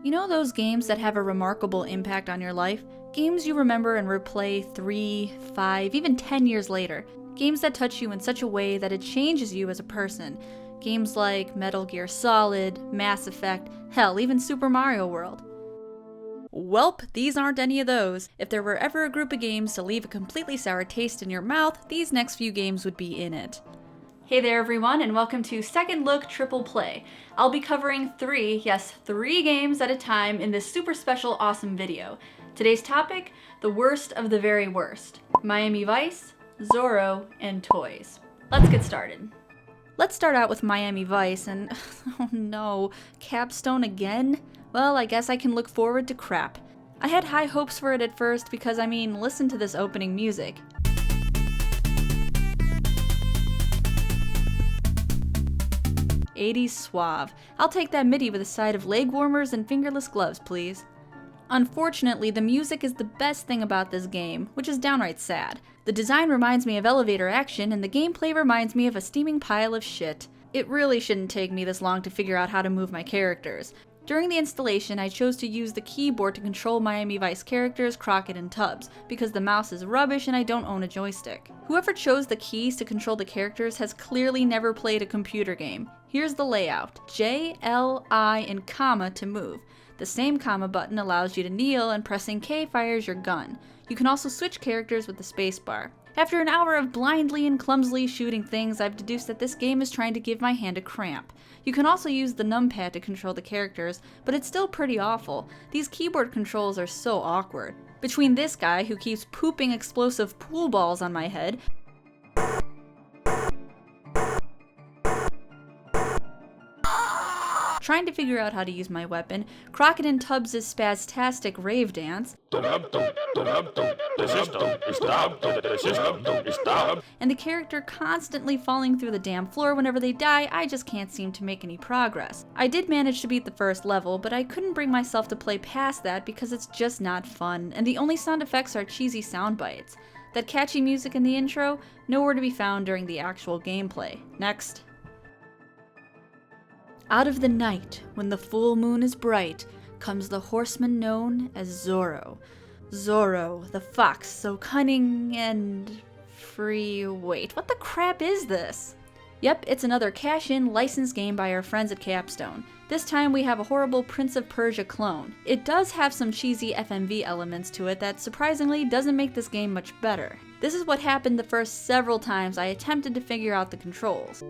You know those games that have a remarkable impact on your life? Games you remember and replay 3, 5, even 10 years later. Games that touch you in such a way that it changes you as a person. Games like Metal Gear Solid, Mass Effect, hell, even Super Mario World. Welp, these aren't any of those. If there were ever a group of games to leave a completely sour taste in your mouth, these next few games would be in it. Hey there everyone, and welcome to Second Look Triple Play. I'll be covering three games at a time in this super special awesome video. Today's topic, the worst of the very worst. Miami Vice, Zorro, and toys. Let's get started. Let's start out with Miami Vice and, oh no, Capstone again? Well, I guess I can look forward to crap. I had high hopes for it at first because, listen to this opening music. '80s suave. I'll take that MIDI with a side of leg warmers and fingerless gloves, please. Unfortunately, the music is the best thing about this game, which is downright sad. The design reminds me of elevator action, and the gameplay reminds me of a steaming pile of shit. It really shouldn't take me this long to figure out how to move my characters. During the installation, I chose to use the keyboard to control Miami Vice characters Crockett and Tubbs, because the mouse is rubbish and I don't own a joystick. Whoever chose the keys to control the characters has clearly never played a computer game. Here's the layout. J, L, I, and comma to move. The same comma button allows you to kneel, and pressing K fires your gun. You can also switch characters with the spacebar. After an hour of blindly and clumsily shooting things, I've deduced that this game is trying to give my hand a cramp. You can also use the numpad to control the characters, but it's still pretty awful. These keyboard controls are so awkward. Between this guy who keeps pooping explosive pool balls on my head, trying to figure out how to use my weapon, Crockett and Tubbs' spastastic rave dance, and the character constantly falling through the damn floor whenever they die, I just can't seem to make any progress. I did manage to beat the first level, but I couldn't bring myself to play past that because it's just not fun, and the only sound effects are cheesy sound bites. That catchy music in the intro, nowhere to be found during the actual gameplay. Next. Out of the night, when the full moon is bright, comes the horseman known as Zorro. Zorro, the fox, so cunning and free. Wait, what the crap is this? Yep, it's another cash-in licensed game by our friends at Capstone. This time we have a horrible Prince of Persia clone. It does have some cheesy FMV elements to it that surprisingly doesn't make this game much better. This is what happened the first several times I attempted to figure out the controls.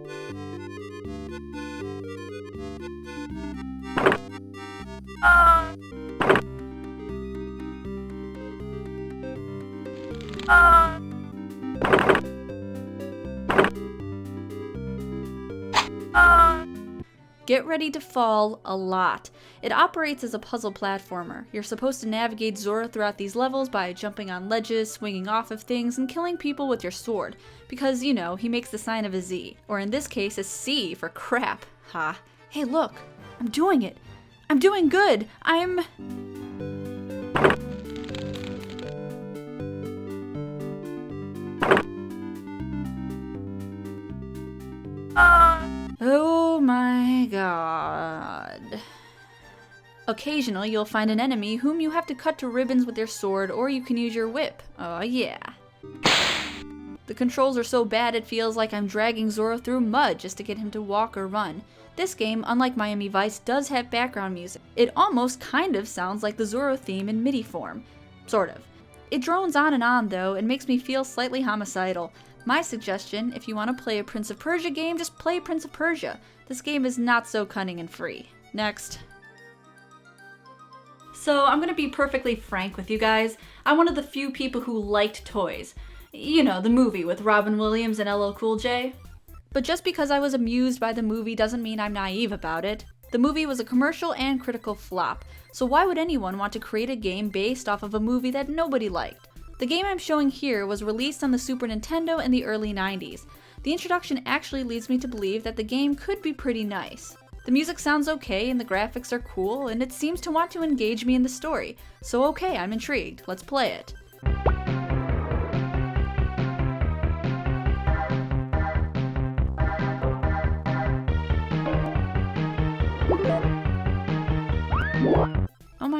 Get ready to fall a lot. It operates as a puzzle platformer. You're supposed to navigate Zorro throughout these levels by jumping on ledges, swinging off of things, and killing people with your sword. Because, you know, he makes the sign of a Z. Or in this case, a C for crap. Ha. Hey look, I'm doing it. I'm doing good. Oh my god. Occasionally you'll find an enemy whom you have to cut to ribbons with your sword, or you can use your whip. Oh yeah. The controls are so bad it feels like I'm dragging Zorro through mud just to get him to walk or run. This game, unlike Miami Vice, does have background music. It almost kind of sounds like the Zorro theme in MIDI form. Sort of. It drones on and on though, and makes me feel slightly homicidal. My suggestion, if you want to play a Prince of Persia game, just play Prince of Persia. This game is not so cunning and free. Next. So I'm gonna be perfectly frank with you guys. I'm one of the few people who liked toys. You know, the movie with Robin Williams and LL Cool J. But just because I was amused by the movie doesn't mean I'm naive about it. The movie was a commercial and critical flop, so why would anyone want to create a game based off of a movie that nobody liked? The game I'm showing here was released on the Super Nintendo in the early 90s. The introduction actually leads me to believe that the game could be pretty nice. The music sounds okay and the graphics are cool, and it seems to want to engage me in the story. So okay, I'm intrigued. Let's play it.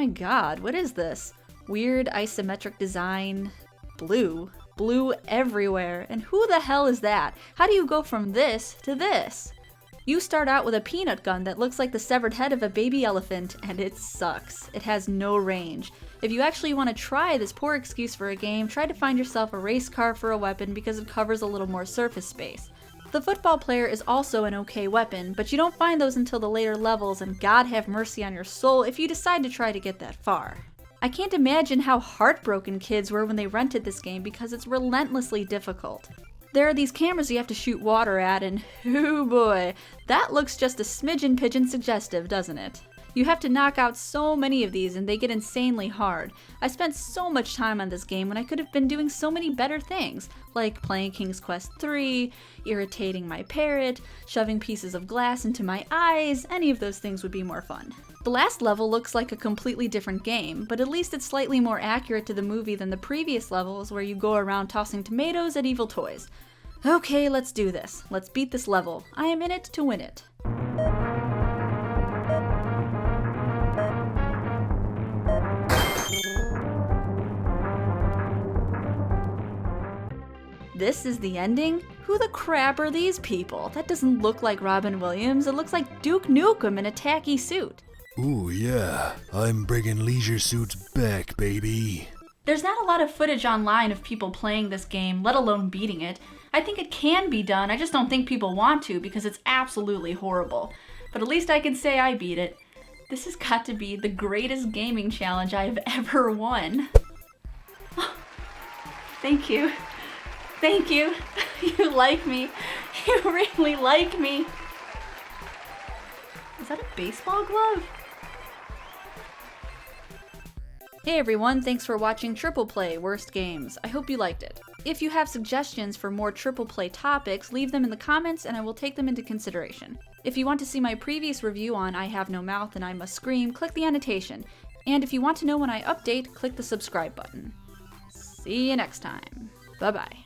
my god, what is this? Weird isometric design. Blue. Blue everywhere. And who the hell is that? How do you go from this to this? You start out with a peanut gun that looks like the severed head of a baby elephant, and it sucks. It has no range. If you actually want to try this poor excuse for a game, try to find yourself a race car for a weapon because it covers a little more surface space. The football player is also an okay weapon, but you don't find those until the later levels, and God have mercy on your soul if you decide to try to get that far. I can't imagine how heartbroken kids were when they rented this game because it's relentlessly difficult. There are these cameras you have to shoot water at, and oh boy, that looks just a smidgen pigeon suggestive, doesn't it? You have to knock out so many of these and they get insanely hard. I spent so much time on this game when I could have been doing so many better things, like playing King's Quest III, irritating my parrot, shoving pieces of glass into my eyes. Any of those things would be more fun. The last level looks like a completely different game, but at least it's slightly more accurate to the movie than the previous levels where you go around tossing tomatoes at evil toys. Okay, let's do this. Let's beat this level. I am in it to win it. This is the ending? Who the crap are these people? That doesn't look like Robin Williams, it looks like Duke Nukem in a tacky suit. Ooh yeah, I'm bringing leisure suits back, baby. There's not a lot of footage online of people playing this game, let alone beating it. I think it can be done, I just don't think people want to because it's absolutely horrible. But at least I can say I beat it. This has got to be the greatest gaming challenge I've ever won. Thank you. Thank you. You like me. You really like me. Is that a baseball glove? Hey everyone, thanks for watching Triple Play Worst Games. I hope you liked it. If you have suggestions for more Triple Play topics, leave them in the comments and I will take them into consideration. If you want to see my previous review on I Have No Mouth and I Must Scream, click the annotation. And if you want to know when I update, click the subscribe button. See you next time. Bye bye.